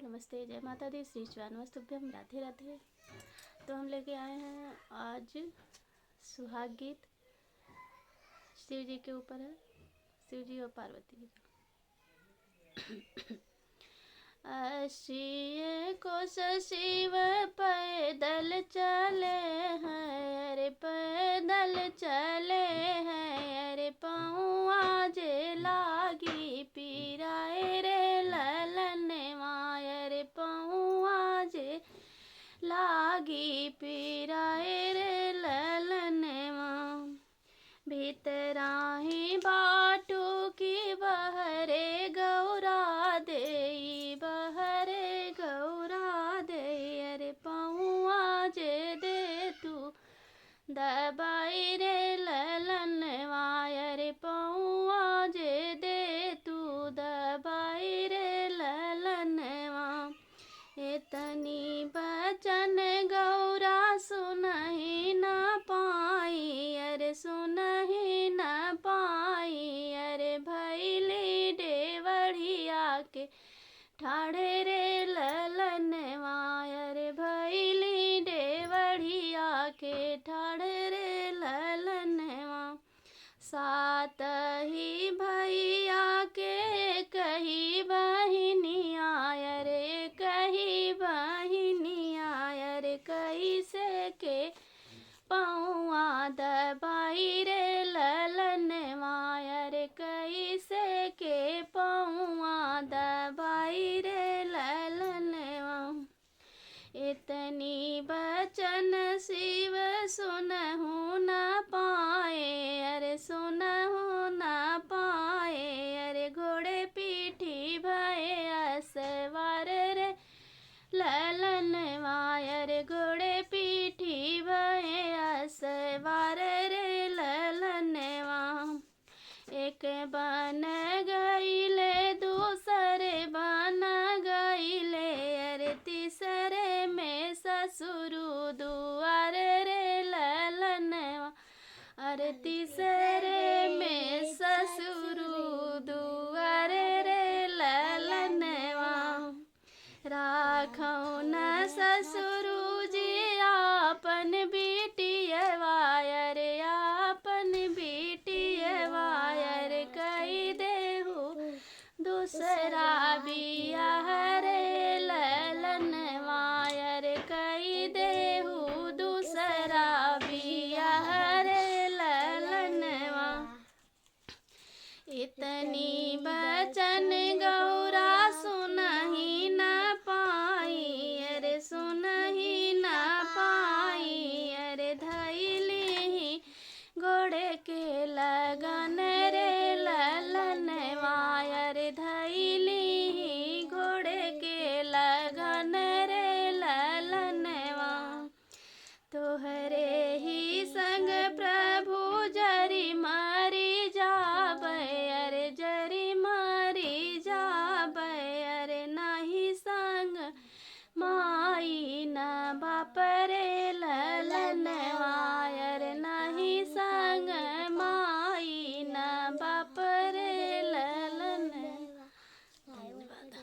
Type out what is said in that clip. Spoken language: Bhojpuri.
नमस्ते, जय माता दी, श्री श्रीवानवस्तुभ्यम, राधे राधे। तो हम लेके आए हैं आज सुहाग गीत। शिव जी के ऊपर है, शिव जी और पार्वती जी का। अशिय को शिव पैदल चले हैं, अरे पैदल चले हैं, अरे पौआ जे लागी पीराए रे ललन मायर, पौआ जे लागी पीराए रे ललन माँ। भीतराही बाटू की बहरे गौरा दे, बहरे गौरा दे, अरे पौआ जे दे तू दबाई रे ललन मायर, पौआ जे दे तू दबाई रे ललन माँ। इतनी बचन गौरा सुनहि न पाई, अरे सुनहि न पाई, अरे भैली डेवढ़िया के ठाड़े रे ललन मायर, भैली डेवढ़िया के ठाड़े रे ललन माँ। सात ही भैया के कही बहिनिया, अरे कही बहिनिया, अरे कैसे के पौआ दबाई रे ललन मायर, कैसे के पौआ दबाई रे ललन माँ। इतनी बचन शिव सुनहु न पाए, अरे सुनहु न पाए, अरे घोड़े पीठी भय असवार रे